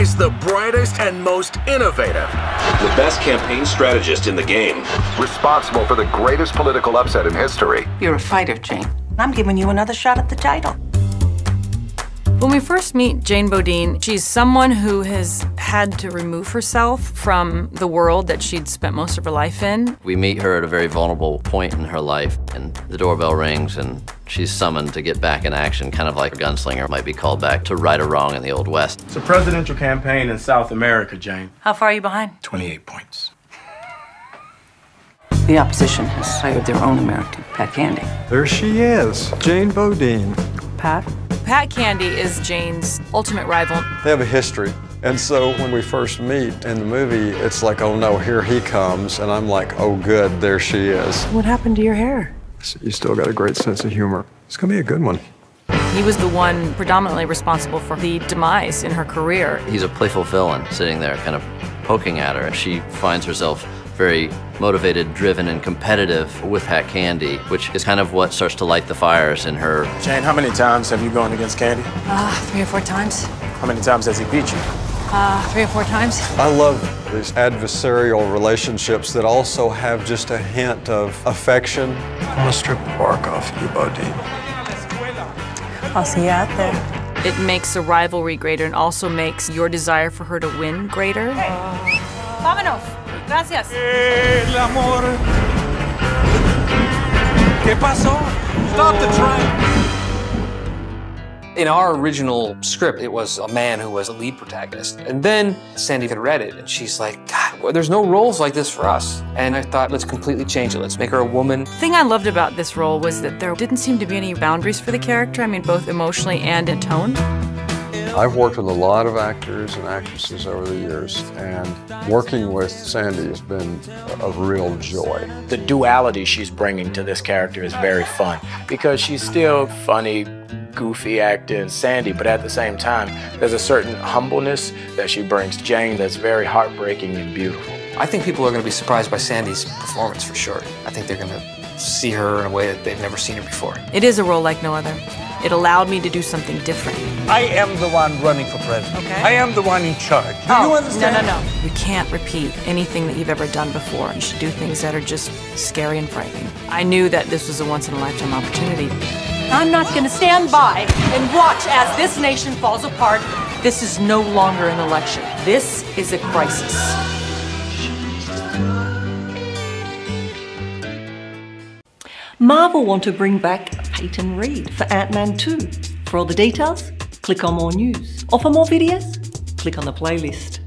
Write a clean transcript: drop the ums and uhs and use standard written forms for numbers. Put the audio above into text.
is the brightest and most innovative. The best campaign strategist in the game. Responsible for the greatest political upset in history. You're a fighter, Jane. I'm giving you another shot at the title. When we first meet Jane Bodine, she's someone who has had to remove herself from the world that she'd spent most of her life in. We meet her at a very vulnerable point in her life, and the doorbell rings, and she's summoned to get back in action, kind of like a gunslinger might be called back to right a wrong in the Old West. It's a presidential campaign in South America, Jane. How far are you behind? 28 points. The opposition has hired their own American, Pat Candy. There she is, Jane Bodine. Pat? Pat Candy is Jane's ultimate rival. They have a history. And so when we first meet in the movie, it's like, oh no, here he comes. And I'm like, oh good, there she is. What happened to your hair? You still got a great sense of humor. It's gonna be a good one. He was the one predominantly responsible for the demise in her career. He's a playful villain sitting there kind of poking at her. She finds herself very motivated, driven, and competitive with Pat Candy, which is kind of what starts to light the fires in her. Jane, how many times have you gone against Candy? 3 or 4 times. How many times has he beat you? 3 or 4 times. I love these adversarial relationships that also have just a hint of affection. I'm gonna strip the bark off you, Bodine. I'll see you out there. It makes the rivalry greater and also makes your desire for her to win greater. Vámonos. Gracias. El amor. ¿Qué pasó? Stop the train. In our original script, it was a man who was the lead protagonist. And then Sandy had read it, and she's like, God, well, there's no roles like this for us. And I thought, let's completely change it. Let's make her a woman. The thing I loved about this role was that there didn't seem to be any boundaries for the character. I mean, both emotionally and in tone. I've worked with a lot of actors and actresses over the years, and working with Sandy has been a real joy. The duality she's bringing to this character is very fun because she's still funny, goofy acting Sandy, but at the same time, there's a certain humbleness that she brings to Jane that's very heartbreaking and beautiful. I think people are going to be surprised by Sandy's performance for sure. I think they're going to see her in a way that they've never seen her before. It is a role like no other. It allowed me to do something different. I am the one running for president. Okay. I am the one in charge. Do you understand? No. You can't repeat anything that you've ever done before. You should do things that are just scary and frightening. I knew that this was a once-in-a-lifetime opportunity. I'm not going to stand by and watch as this nation falls apart. This is no longer an election. This is a crisis. Marvel want to bring back Peyton Reed for Ant-Man 2. For all the details, click on more news. Or for more videos, click on the playlist.